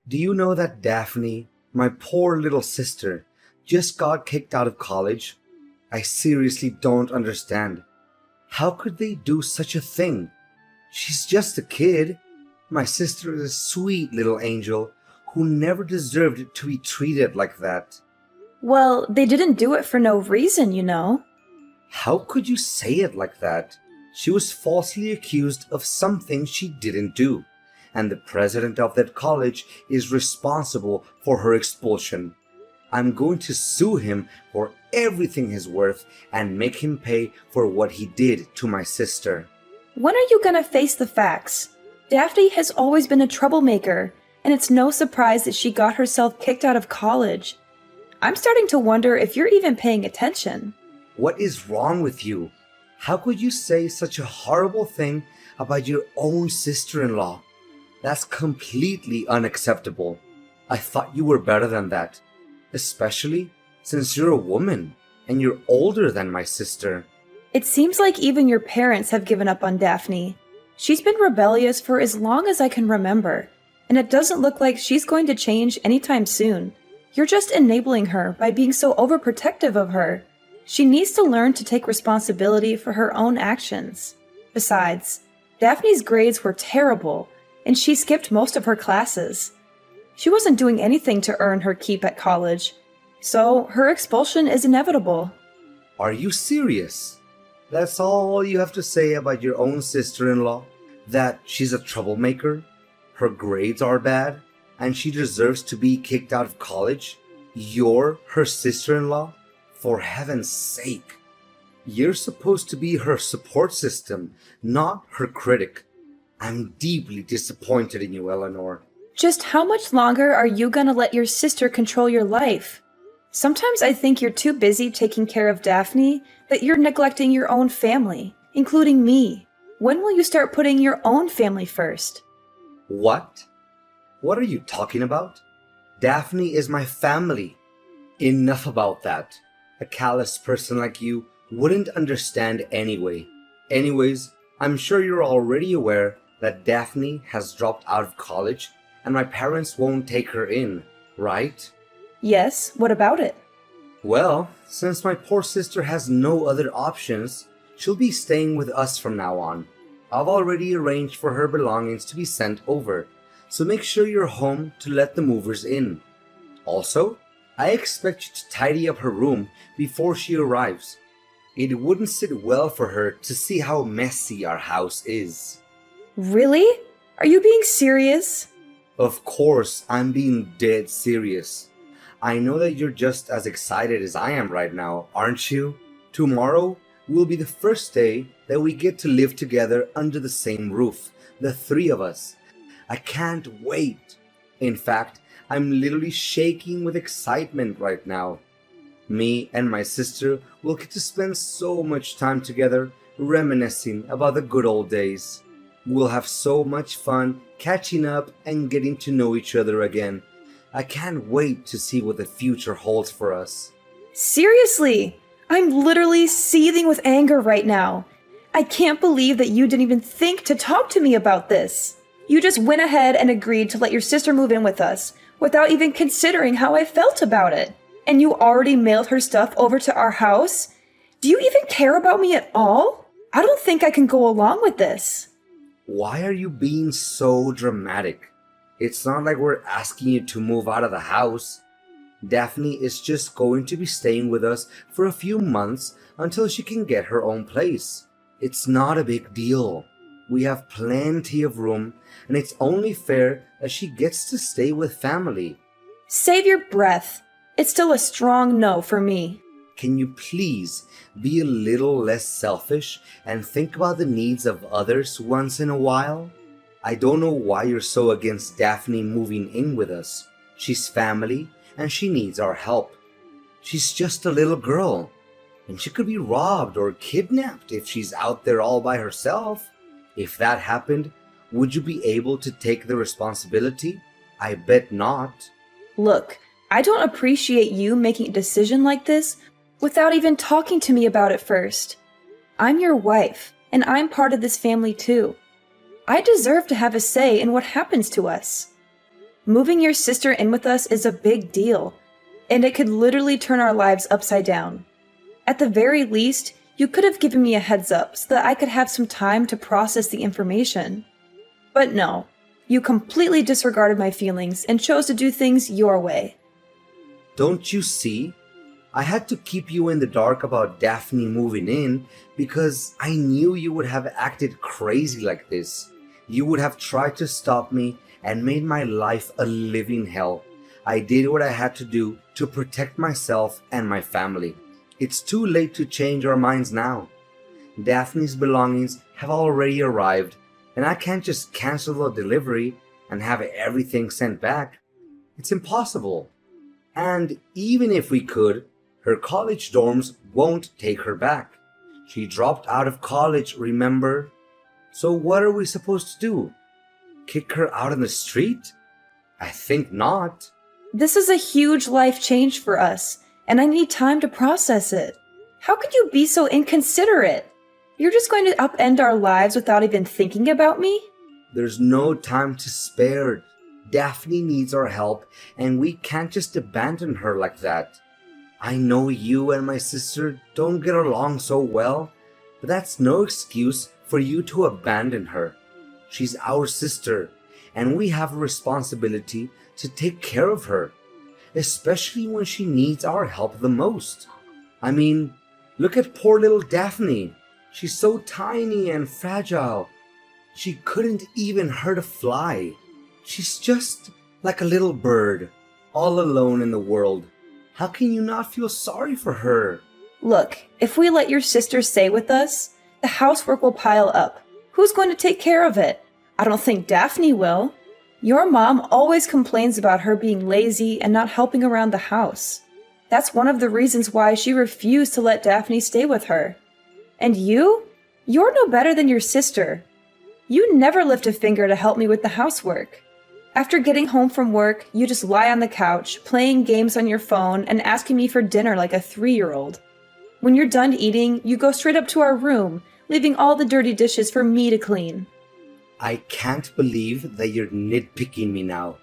Do you know that Daphne, my poor little sister, just got kicked out of college? I seriously don't understand. How could they do such a thing? She's just a kid. My sister is a sweet little angel who never deserved to be treated like that. Well, they didn't do it for no reason, you know. How could you say it like that? She was falsely accused of something she didn't do, and the president of that college is responsible for her expulsion. I'm going to sue him for everything he's worth and make him pay for what he did to my sister. When are you gonna face the facts? Daphne has always been a troublemaker, and it's no surprise that she got herself kicked out of college. I'm starting to wonder if you're even paying attention. What is wrong with you? How could you say such a horrible thing about your own sister-in-law? That's completely unacceptable. I thought you were better than that, especially since you're a woman and you're older than my sister. It seems like even your parents have given up on Daphne. She's been rebellious for as long as I can remember, and it doesn't look like she's going to change anytime soon. You're just enabling her by being so overprotective of her. She needs to learn to take responsibility for her own actions. Besides, Daphne's grades were terrible, and she skipped most of her classes. She wasn't doing anything to earn her keep at college, so her expulsion is inevitable. Are you serious? That's all you have to say about your own sister-in-law? That she's a troublemaker, her grades are bad, and she deserves to be kicked out of college? You're her sister-in-law? For heaven's sake. You're supposed to be her support system, not her critic. I'm deeply disappointed in you, Eleanor. Just how much longer are you gonna let your sister control your life? Sometimes I think you're too busy taking care of Daphne that you're neglecting your own family, including me. When will you start putting your own family first? What? What are you talking about? Daphne is my family. Enough about that. A callous person like you wouldn't understand anyway. Anyways, I'm sure you're already aware that Daphne has dropped out of college and my parents won't take her in, right? Yes, what about it? Well, since my poor sister has no other options, she'll be staying with us from now on. I've already arranged for her belongings to be sent over, so make sure you're home to let the movers in. Also, I expect you to tidy up her room before she arrives. It wouldn't sit well for her to see how messy our house is. Really? Are you being serious? Of course, I'm being dead serious. I know that you're just as excited as I am right now, aren't you? Tomorrow will be the first day that we get to live together under the same roof, the three of us. I can't wait. In fact, I'm literally shaking with excitement right now. Me and my sister will get to spend so much time together reminiscing about the good old days. We'll have so much fun catching up and getting to know each other again. I can't wait to see what the future holds for us. Seriously, I'm literally seething with anger right now. I can't believe that you didn't even think to talk to me about this. You just went ahead and agreed to let your sister move in with us without even considering how I felt about it. And you already mailed her stuff over to our house? Do you even care about me at all? I don't think I can go along with this. Why are you being so dramatic? It's not like we're asking you to move out of the house. Daphne is just going to be staying with us for a few months until she can get her own place. It's not a big deal. We have plenty of room, and it's only fair that she gets to stay with family. Save your breath. It's still a strong no for me. Can you please be a little less selfish and think about the needs of others once in a while? I don't know why you're so against Daphne moving in with us. She's family, and she needs our help. She's just a little girl, and she could be robbed or kidnapped if she's out there all by herself. If that happened, would you be able to take the responsibility? I bet not. Look, I don't appreciate you making a decision like this without even talking to me about it first. I'm your wife, and I'm part of this family too. I deserve to have a say in what happens to us. Moving your sister in with us is a big deal, and it could literally turn our lives upside down. At the very least, you could have given me a heads up so that I could have some time to process the information. But no, you completely disregarded my feelings and chose to do things your way. Don't you see? I had to keep you in the dark about Daphne moving in because I knew you would have acted crazy like this. You would have tried to stop me and made my life a living hell. I did what I had to do to protect myself and my family. It's too late to change our minds now. Daphne's belongings have already arrived, and I can't just cancel the delivery and have everything sent back. It's impossible. And even if we could, her college dorms won't take her back. She dropped out of college, remember? So what are we supposed to do? Kick her out on the street? I think not. This is a huge life change for us, and I need time to process it. How could you be so inconsiderate? You're just going to upend our lives without even thinking about me? There's no time to spare. Daphne needs our help, and we can't just abandon her like that. I know you and my sister don't get along so well, but that's no excuse for you to abandon her. She's our sister, and we have a responsibility to take care of her, especially when she needs our help the most. I mean, look at poor little Daphne. She's so tiny and fragile. She couldn't even hurt a fly. She's just like a little bird, all alone in the world. How can you not feel sorry for her? Look, if we let your sister stay with us, the housework will pile up. Who's going to take care of it? I don't think Daphne will. Your mom always complains about her being lazy and not helping around the house. That's one of the reasons why she refused to let Daphne stay with her. And you? You're no better than your sister. You never lift a finger to help me with the housework. After getting home from work, you just lie on the couch, playing games on your phone and asking me for dinner like a 3-year-old. When you're done eating, you go straight up to our room, leaving all the dirty dishes for me to clean. I can't believe that you're nitpicking me now.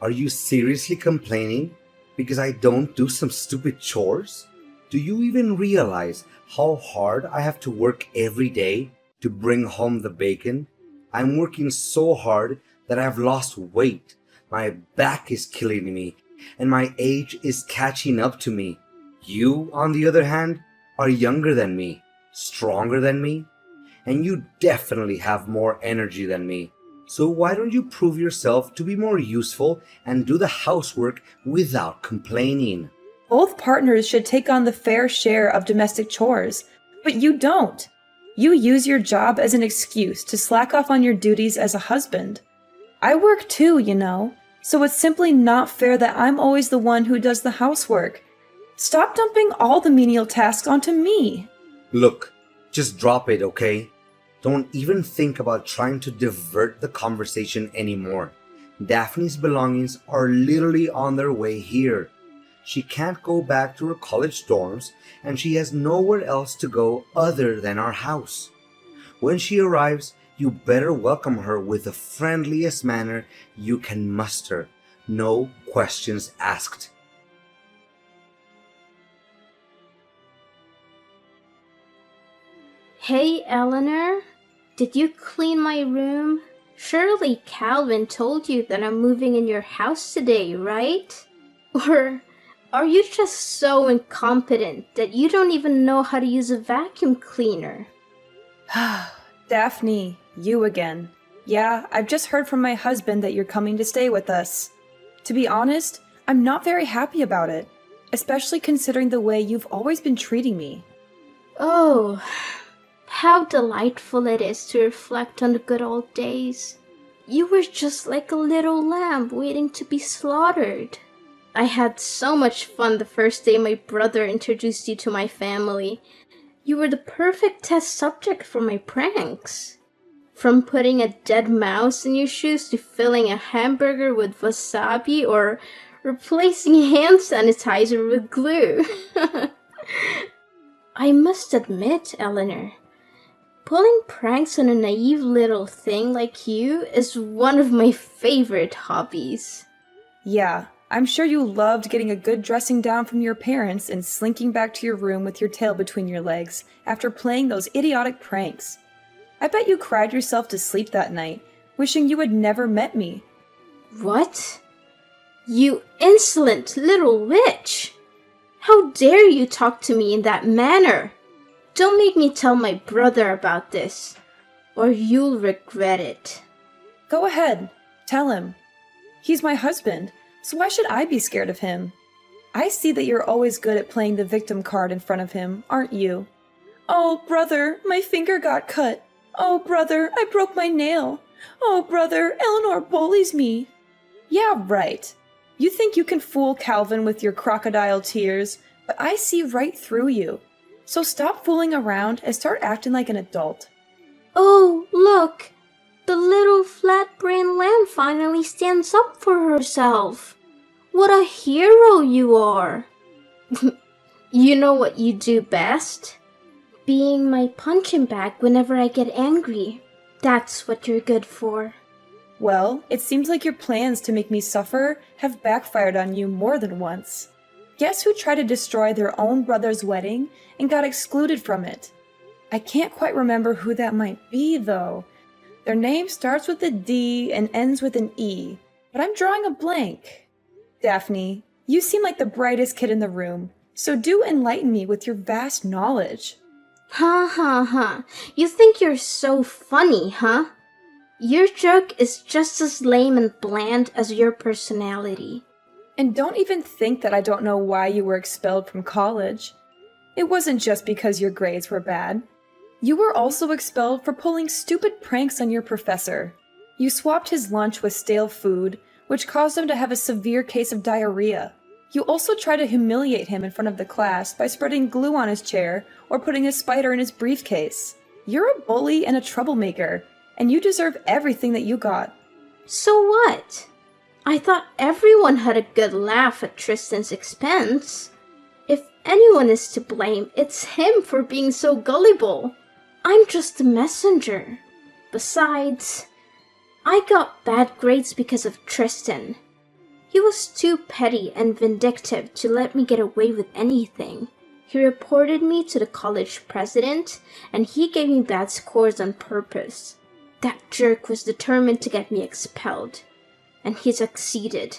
Are you seriously complaining because I don't do some stupid chores? Do you even realize how hard I have to work every day to bring home the bacon? I'm working so hard that I've lost weight. My back is killing me, and my age is catching up to me. You, on the other hand, are younger than me, stronger than me, and you definitely have more energy than me. So why don't you prove yourself to be more useful and do the housework without complaining? Both partners should take on the fair share of domestic chores, but you don't. You use your job as an excuse to slack off on your duties as a husband. I work too, you know, so it's simply not fair that I'm always the one who does the housework. Stop dumping all the menial tasks onto me. Look, just drop it, okay? Don't even think about trying to divert the conversation anymore. Daphne's belongings are literally on their way here. She can't go back to her college dorms, and she has nowhere else to go other than our house. When she arrives, you better welcome her with the friendliest manner you can muster. No questions asked. Hey, Eleanor, did you clean my room? Surely Calvin told you that I'm moving in your house today, right? Or are you just so incompetent that you don't even know how to use a vacuum cleaner? Daphne, you again. Yeah, I've just heard from my husband that you're coming to stay with us. To be honest, I'm not very happy about it, especially considering the way you've always been treating me. Oh, how delightful it is to reflect on the good old days. You were just like a little lamb waiting to be slaughtered. I had so much fun the first day my brother introduced you to my family. You were the perfect test subject for my pranks. From putting a dead mouse in your shoes to filling a hamburger with wasabi or replacing hand sanitizer with glue. I must admit, Eleanor, pulling pranks on a naive little thing like you is one of my favorite hobbies. Yeah, I'm sure you loved getting a good dressing down from your parents and slinking back to your room with your tail between your legs after playing those idiotic pranks. I bet you cried yourself to sleep that night, wishing you had never met me. What? You insolent little witch! How dare you talk to me in that manner? Don't make me tell my brother about this, or you'll regret it. Go ahead, tell him. He's my husband, so why should I be scared of him? I see that you're always good at playing the victim card in front of him, aren't you? Oh, brother, my finger got cut. Oh, brother, I broke my nail. Oh, brother, Eleanor bullies me. Yeah, right. You think you can fool Calvin with your crocodile tears, but I see right through you. So stop fooling around and start acting like an adult. Oh, look! The little flat-brained lamb finally stands up for herself. What a hero you are! You know what you do best? Being my punching bag whenever I get angry. That's what you're good for. Well, it seems like your plans to make me suffer have backfired on you more than once. Guess who tried to destroy their own brother's wedding and got excluded from it? I can't quite remember who that might be, though. Their name starts with a D and ends with an E, but I'm drawing a blank. Daphne, you seem like the brightest kid in the room, so do enlighten me with your vast knowledge. Ha ha ha. You think you're so funny, huh? Your joke is just as lame and bland as your personality. And don't even think that I don't know why you were expelled from college. It wasn't just because your grades were bad. You were also expelled for pulling stupid pranks on your professor. You swapped his lunch with stale food, which caused him to have a severe case of diarrhea. You also tried to humiliate him in front of the class by spreading glue on his chair or putting a spider in his briefcase. You're a bully and a troublemaker, and you deserve everything that you got. So what? I thought everyone had a good laugh at Tristan's expense. If anyone is to blame, it's him for being so gullible. I'm just a messenger. Besides, I got bad grades because of Tristan. He was too petty and vindictive to let me get away with anything. He reported me to the college president, and he gave me bad scores on purpose. That jerk was determined to get me expelled, and he succeeded.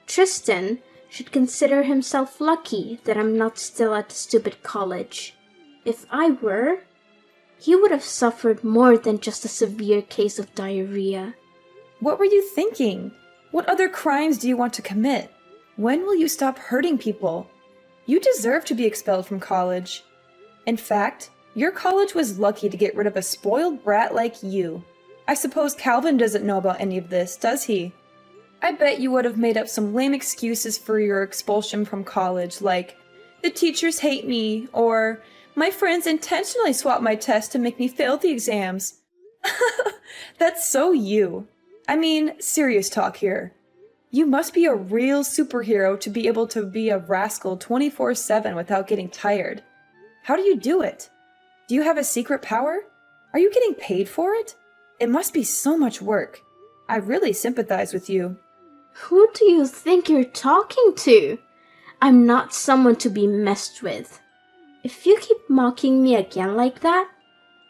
Tristan should consider himself lucky that I'm not still at the stupid college. If I were, he would have suffered more than just a severe case of diarrhea. What were you thinking? What other crimes do you want to commit? When will you stop hurting people? You deserve to be expelled from college. In fact, your college was lucky to get rid of a spoiled brat like you. I suppose Calvin doesn't know about any of this, does he? I bet you would have made up some lame excuses for your expulsion from college, like, the teachers hate me, or, my friends intentionally swapped my tests to make me fail the exams. That's so you. I mean, serious talk here. You must be a real superhero to be able to be a rascal 24/7 without getting tired. How do you do it? Do you have a secret power? Are you getting paid for it? It must be so much work. I really sympathize with you. Who do you think you're talking to? I'm not someone to be messed with. If you keep mocking me again like that,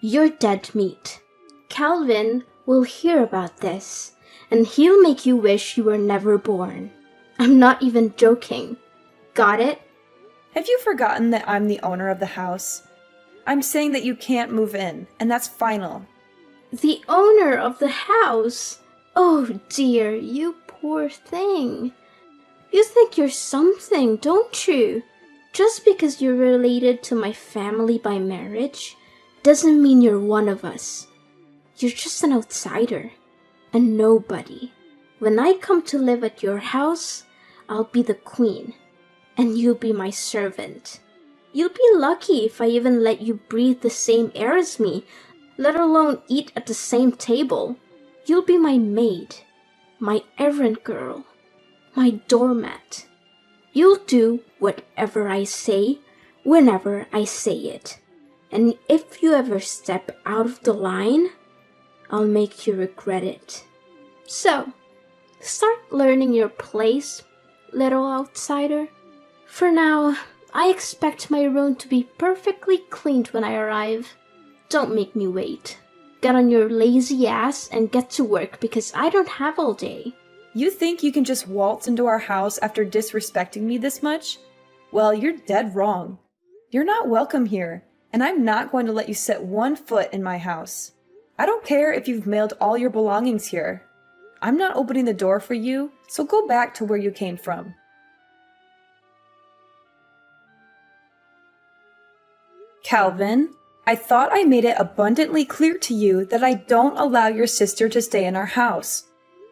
you're dead meat. Calvin will hear about this, and he'll make you wish you were never born. I'm not even joking. Got it? Have you forgotten that I'm the owner of the house? I'm saying that you can't move in, and that's final. The owner of the house? Oh dear, you poor thing. You think you're something, don't you? Just because you're related to my family by marriage doesn't mean you're one of us. You're just an outsider, a nobody. When I come to live at your house, I'll be the queen, and you'll be my servant. You'll be lucky if I even let you breathe the same air as me, let alone eat at the same table. You'll be my maid, my errand girl, my doormat. You'll do whatever I say, whenever I say it. And if you ever step out of the line, I'll make you regret it. So, Start learning your place, little outsider. For now, I expect my room to be perfectly cleaned when I arrive. Don't make me wait. Get on your lazy ass and get to work because I don't have all day. You think you can just waltz into our house after disrespecting me this much? Well, you're dead wrong. You're not welcome here, and I'm not going to let you set one foot in my house. I don't care if you've mailed all your belongings here. I'm not opening the door for you, so go back to where you came from. Calvin, I thought I made it abundantly clear to you that I don't allow your sister to stay in our house.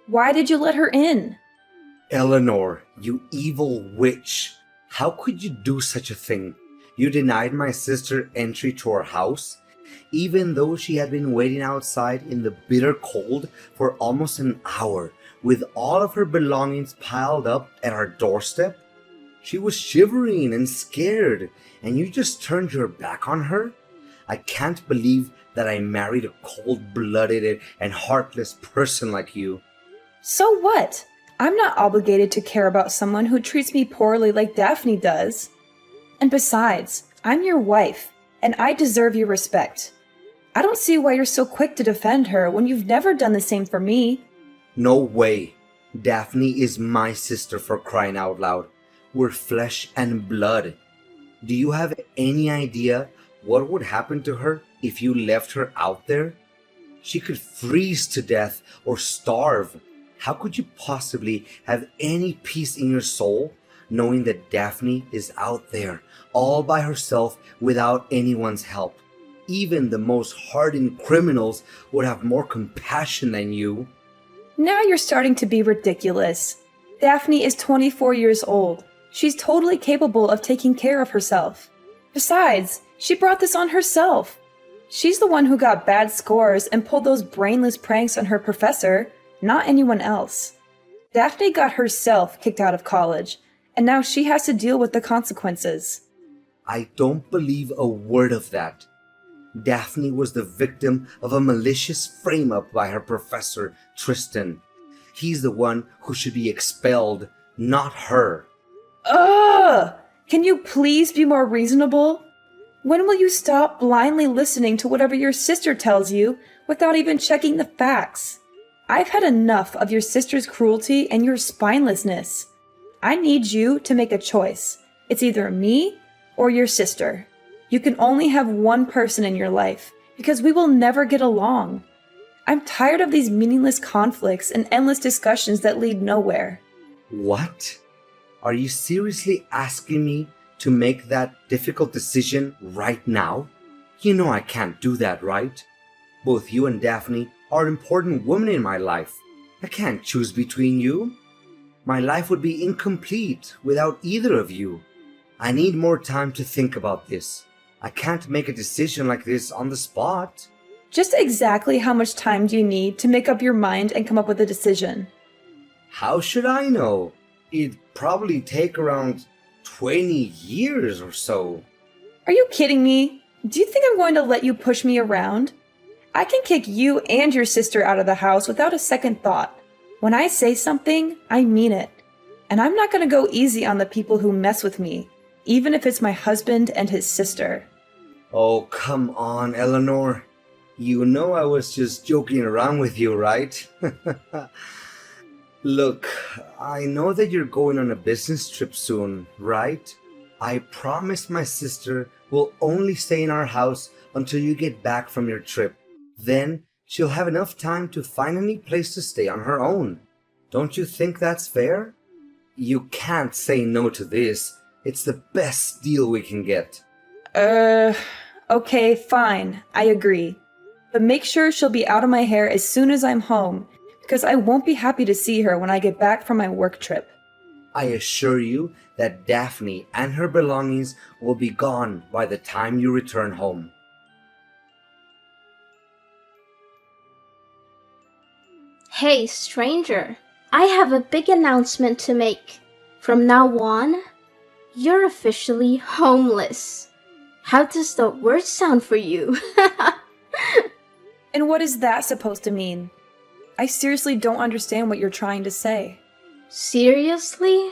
Why did you let her in? Eleanor, you evil witch. How could you do such a thing? You denied my sister entry to our house, even though she had been waiting outside in the bitter cold for almost an hour with all of her belongings piled up at our doorstep. She was shivering and scared, and you just turned your back on her? I can't believe that I married a cold-blooded and heartless person like you. So what? I'm not obligated to care about someone who treats me poorly like Daphne does. And besides, I'm your wife, and I deserve your respect. I don't see why you're so quick to defend her when you've never done the same for me. No way. Daphne is my sister, for crying out loud. We're flesh and blood. Do you have any idea what would happen to her if you left her out there? She could freeze to death or starve. How could you possibly have any peace in your soul knowing that Daphne is out there all by herself without anyone's help? Even the most hardened criminals would have more compassion than you. Now you're starting to be ridiculous. Daphne is 24 years old. She's totally capable of taking care of herself. Besides, she brought this on herself. She's the one who got bad scores and pulled those brainless pranks on her professor, not anyone else. Daphne got herself kicked out of college, and now she has to deal with the consequences. I don't believe a word of that. Daphne was the victim of a malicious frame-up by her professor, Tristan. He's the one who should be expelled, not her. Ugh! Can you please be more reasonable? When will you stop blindly listening to whatever your sister tells you without even checking the facts? I've had enough of your sister's cruelty and your spinelessness. I need you to make a choice. It's either me or your sister. You can only have one person in your life because we will never get along. I'm tired of these meaningless conflicts and endless discussions that lead nowhere. What? Are you seriously asking me to make that difficult decision right now? You know I can't do that, right? Both you and Daphne are important women in my life. I can't choose between you. My life would be incomplete without either of you. I need more time to think about this. I can't make a decision like this on the spot. Just exactly how much time do you need to make up your mind and come up with a decision? How should I know? It'd probably take around 20 years or so. Are you kidding me? Do you think I'm going to let you push me around? I can kick you and your sister out of the house without a second thought. When I say something, I mean it. And I'm not going to go easy on the people who mess with me, even if it's my husband and his sister. Oh, come on, Eleanor. You know I was just joking around with you, right? Look, I know that you're going on a business trip soon, right? I promised my sister will only stay in our house until you get back from your trip. Then she'll have enough time to find any place to stay on her own. Don't you think that's fair? You can't say no to this. It's the best deal we can get. Okay, fine. I agree. But make sure she'll be out of my hair as soon as I'm home, because I won't be happy to see her when I get back from my work trip. I assure you that Daphne and her belongings will be gone by the time you return home. Hey, stranger. I have a big announcement to make. From now on, you're officially homeless. How does that word sound for you? And what is that supposed to mean? I seriously don't understand what you're trying to say. Seriously?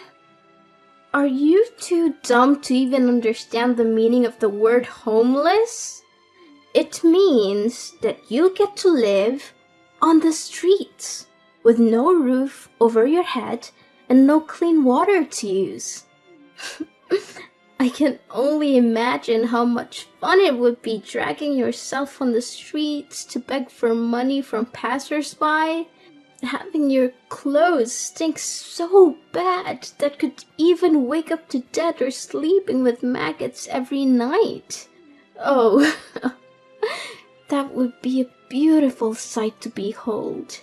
Are you too dumb to even understand the meaning of the word homeless? It means that you get to live on the streets with no roof over your head and no clean water to use. I can only imagine how much fun it would be dragging yourself on the streets to beg for money from passersby, having your clothes stink so bad that could even wake up to death or sleeping with maggots every night. Oh, that would be a beautiful sight to behold.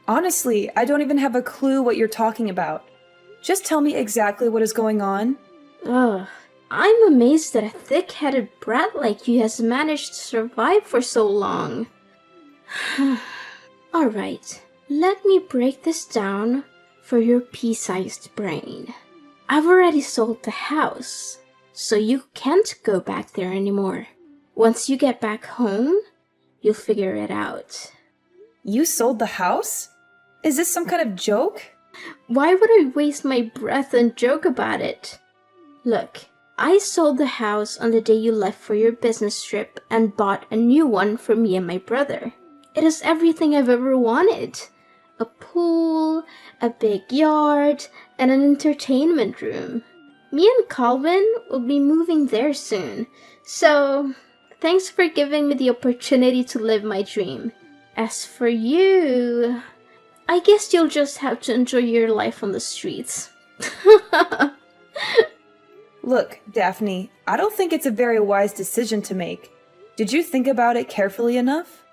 Honestly, I don't even have a clue what you're talking about. Just tell me exactly what is going on. Ugh, I'm amazed that a thick-headed brat like you has managed to survive for so long. Alright, let me break this down for your pea-sized brain. I've already sold the house, so you can't go back there anymore. Once you get back home, you'll figure it out. You sold the house? Is this some kind of joke? Why would I waste my breath and joke about it? Look, I sold the house on the day you left for your business trip and bought a new one for me and my brother. It has everything I've ever wanted. A pool, a big yard, and an entertainment room. Me and Calvin will be moving there soon, so thanks for giving me the opportunity to live my dream. As for you, I guess you'll just have to enjoy your life on the streets. Look, Daphne, I don't think it's a very wise decision to make. Did you think about it carefully enough?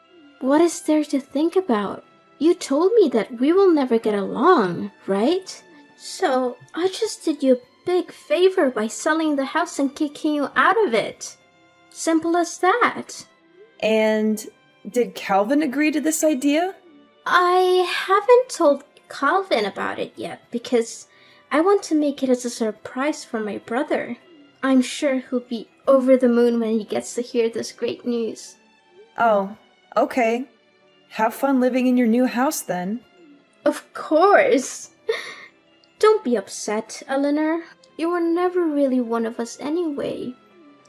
What is there to think about? You told me that we will never get along, right? So I just did you a big favor by selling the house and kicking you out of it. Simple as that. And did Calvin agree to this idea? I haven't told Calvin about it yet because I want to make it as a surprise for my brother. I'm sure he'll be over the moon when he gets to hear this great news. Oh, okay. Have fun living in your new house then. Of course! Don't be upset, Eleanor. You were never really one of us anyway.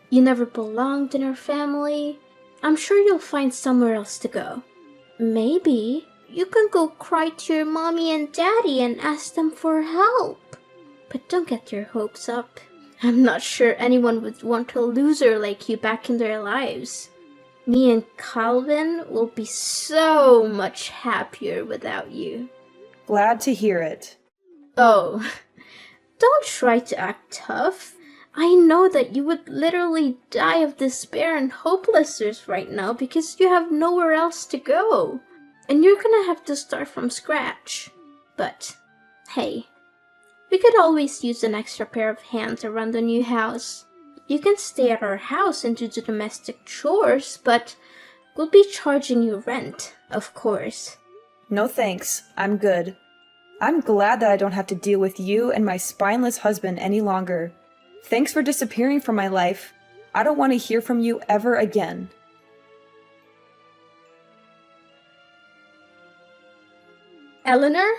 You never belonged in our family. I'm sure you'll find somewhere else to go. Maybe you can go cry to your mommy and daddy and ask them for help. But don't get your hopes up. I'm not sure anyone would want a loser like you back in their lives. Me and Calvin will be so much happier without you. Glad to hear it. Oh, don't try to act tough. I know that you would literally die of despair and hopelessness right now because you have nowhere else to go. And you're gonna have to start from scratch. But, hey, we could always use an extra pair of hands around the new house. You can stay at our house and do the domestic chores, but we'll be charging you rent, of course. No thanks, I'm good. I'm glad that I don't have to deal with you and my spineless husband any longer. Thanks for disappearing from my life. I don't want to hear from you ever again. Eleanor,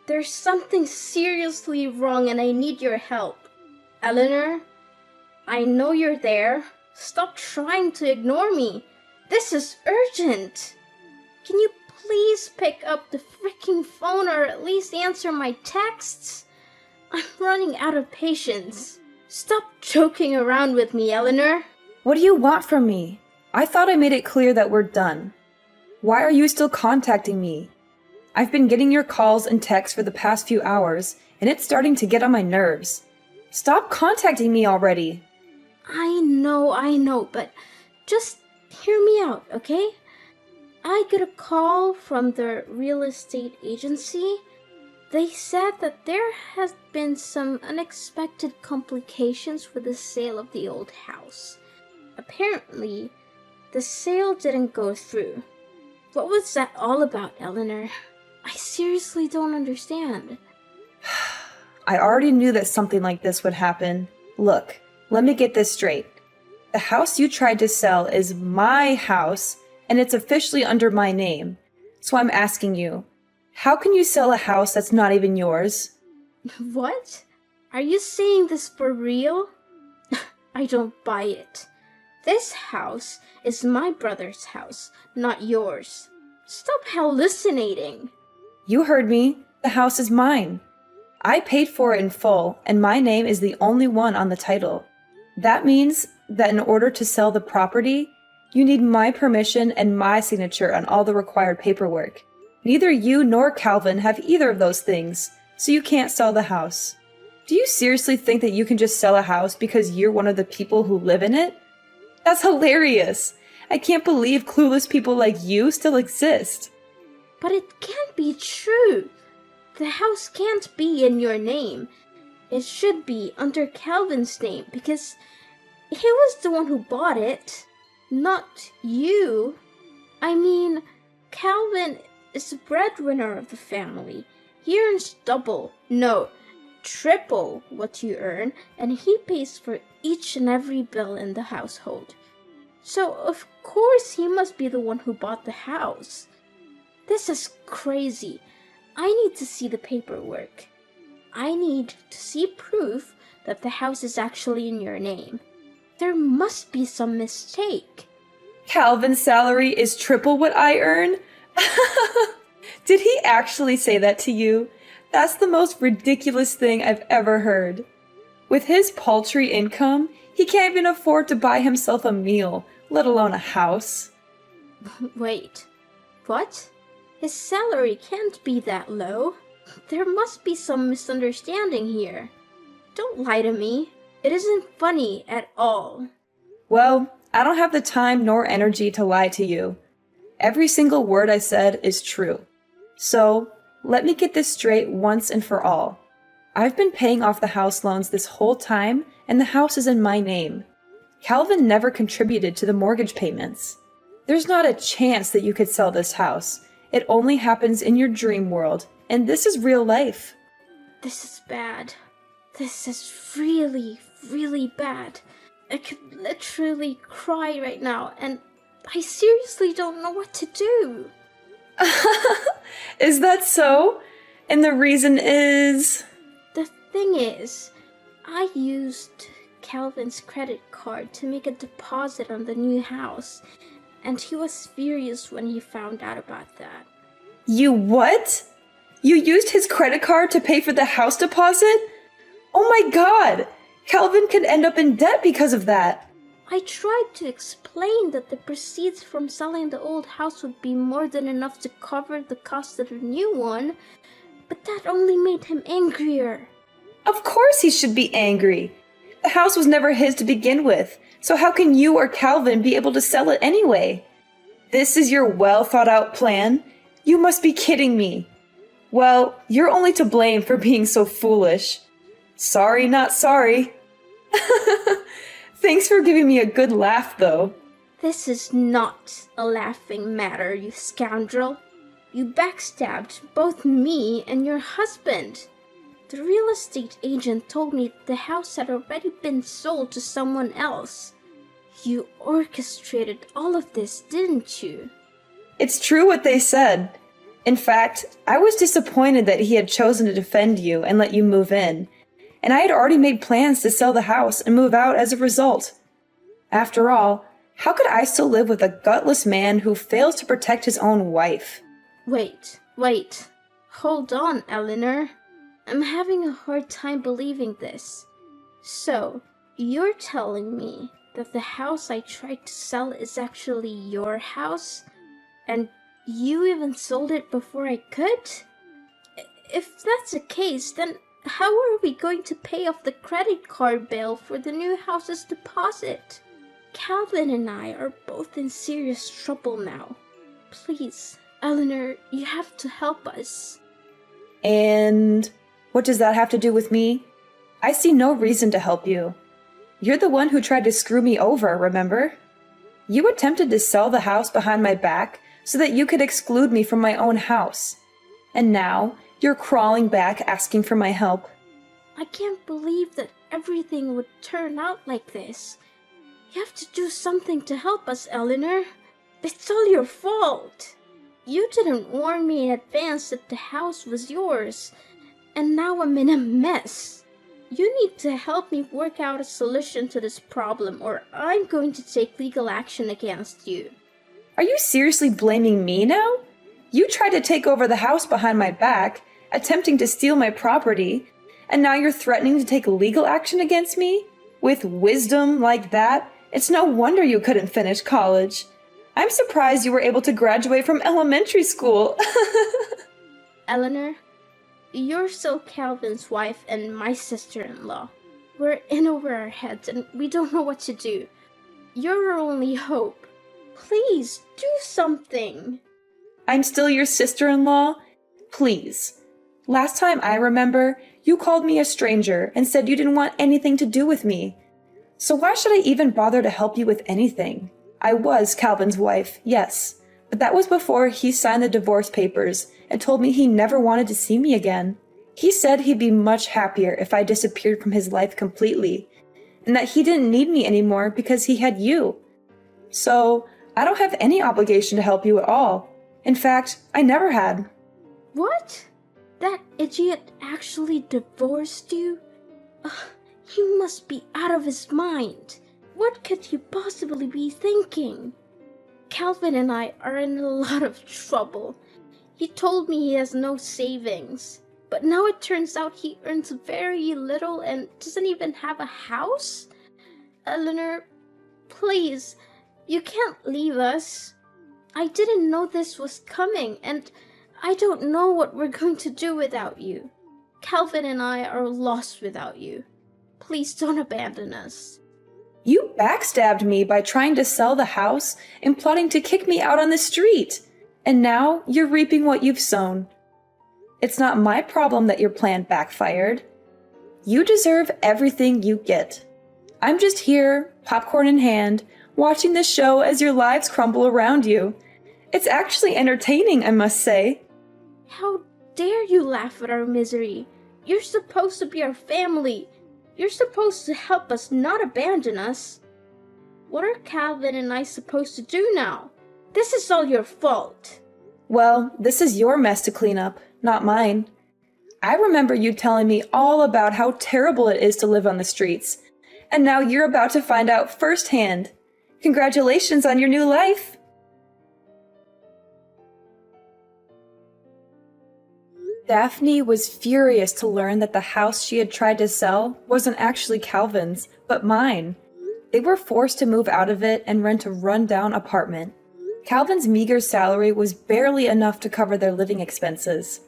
there's something seriously wrong and I need your help. Eleanor, I know you're there. Stop trying to ignore me. This is urgent. Can you please pick up the freaking phone or at least answer my texts? I'm running out of patience. Stop joking around with me, Eleanor. What do you want from me? I thought I made it clear that we're done. Why are you still contacting me? I've been getting your calls and texts for the past few hours, and it's starting to get on my nerves. Stop contacting me already. I know, but just hear me out, okay? I got a call from the real estate agency. They said that there has been some unexpected complications with the sale of the old house. Apparently, the sale didn't go through. What was that all about, Eleanor? I seriously don't understand. I already knew that something like this would happen. Look, let me get this straight. The house you tried to sell is my house, and it's officially under my name. So I'm asking you, How can you sell a house that's not even yours? What? Are you saying this for real? I don't buy it. This house is my brother's house, not yours. Stop hallucinating. You heard me. The house is mine. I paid for it in full, and my name is the only one on the title. That means that in order to sell the property, you need my permission and my signature on all the required paperwork. Neither you nor Calvin have either of those things, so you can't sell the house. Do you seriously think that you can just sell a house because you're one of the people who live in it? That's hilarious! I can't believe clueless people like you still exist. But it can't be true. The house can't be in your name. It should be under Calvin's name because he was the one who bought it, not you. I mean, Calvin is the breadwinner of the family. He earns double, no, triple what you earn, and he pays for each and every bill in the household. So, of course, he must be the one who bought the house. This is crazy. I need to see the paperwork. I need to see proof that the house is actually in your name. There must be some mistake. Calvin's salary is triple what I earn? Did he actually say that to you? That's the most ridiculous thing I've ever heard. With his paltry income, he can't even afford to buy himself a meal, let alone a house. Wait, what? His salary can't be that low. There must be some misunderstanding here. Don't lie to me. It isn't funny at all. Well, I don't have the time nor energy to lie to you. Every single word I said is true. So, let me get this straight once and for all. I've been paying off the house loans this whole time, and the house is in my name. Calvin never contributed to the mortgage payments. There's not a chance that you could sell this house. It only happens in your dream world, and this is real life. This is bad. This is really, really bad. I could literally cry right now, and I seriously don't know what to do. Is that so? And the reason is... The thing is, I used Calvin's credit card to make a deposit on the new house, and he was furious when he found out about that. You what? You used his credit card to pay for the house deposit? Oh my god! Calvin could end up in debt because of that. I tried to explain that the proceeds from selling the old house would be more than enough to cover the cost of the new one, but that only made him angrier. Of course he should be angry. The house was never his to begin with, so how can you or Calvin be able to sell it anyway? This is your well-thought-out plan? You must be kidding me. Well, you're only to blame for being so foolish. Sorry, not sorry. Thanks for giving me a good laugh, though. This is not a laughing matter, you scoundrel. You backstabbed both me and your husband. The real estate agent told me the house had already been sold to someone else. You orchestrated all of this, didn't you? It's true what they said. In fact, I was disappointed that he had chosen to defend you and let you move in, and I had already made plans to sell the house and move out as a result. After all, how could I still live with a gutless man who fails to protect his own wife? Wait. Hold on, Eleanor. I'm having a hard time believing this. So, you're telling me that the house I tried to sell is actually your house? And you even sold it before I could? If that's the case, then how are we going to pay off the credit card bill for the new house's deposit? Calvin and I are both in serious trouble now. Please, Eleanor, you have to help us. And what does that have to do with me? I see no reason to help you. You're the one who tried to screw me over, remember? You attempted to sell the house behind my back so that you could exclude me from my own house. And now, you're crawling back asking for my help. I can't believe that everything would turn out like this. You have to do something to help us, Eleanor. It's all your fault. You didn't warn me in advance that the house was yours, and now I'm in a mess. You need to help me work out a solution to this problem, or I'm going to take legal action against you. Are you seriously blaming me now? You tried to take over the house behind my back, attempting to steal my property, and now you're threatening to take legal action against me? With wisdom like that, it's no wonder you couldn't finish college. I'm surprised you were able to graduate from elementary school. Eleanor, you're still Calvin's wife and my sister-in-law. We're in over our heads and we don't know what to do. You're our only hope. Please, do something. I'm still your sister-in-law? Please. Last time I remember, you called me a stranger and said you didn't want anything to do with me. So why should I even bother to help you with anything? I was Calvin's wife, yes, but that was before he signed the divorce papers and told me he never wanted to see me again. He said he'd be much happier if I disappeared from his life completely, and that he didn't need me anymore because he had you. So, I don't have any obligation to help you at all. In fact, I never had. What? That idiot actually divorced you? Ugh, he must be out of his mind. What could he possibly be thinking? Calvin and I are in a lot of trouble. He told me he has no savings, but now it turns out he earns very little and doesn't even have a house? Eleanor, please, you can't leave us. I didn't know this was coming, and I don't know what we're going to do without you. Calvin and I are lost without you. Please don't abandon us. You backstabbed me by trying to sell the house and plotting to kick me out on the street. And now you're reaping what you've sown. It's not my problem that your plan backfired. You deserve everything you get. I'm just here, popcorn in hand, watching the show as your lives crumble around you. It's actually entertaining, I must say. How dare you laugh at our misery? You're supposed to be our family. You're supposed to help us, not abandon us. What are Calvin and I supposed to do now? This is all your fault. Well, this is your mess to clean up, not mine. I remember you telling me all about how terrible it is to live on the streets, and now you're about to find out firsthand. Congratulations on your new life! Daphne was furious to learn that the house she had tried to sell wasn't actually Calvin's, but mine. They were forced to move out of it and rent a run-down apartment. Calvin's meager salary was barely enough to cover their living expenses.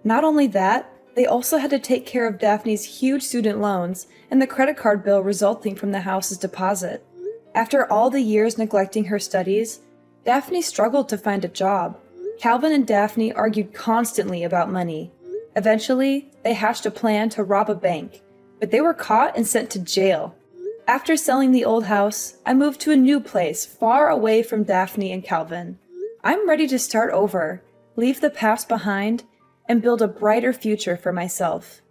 Not only that, they also had to take care of Daphne's huge student loans and the credit card bill resulting from the house's deposit. After all the years neglecting her studies, Daphne struggled to find a job. Calvin and Daphne argued constantly about money. Eventually, they hatched a plan to rob a bank, but they were caught and sent to jail. After selling the old house, I moved to a new place far away from Daphne and Calvin. I'm ready to start over, leave the past behind, and build a brighter future for myself.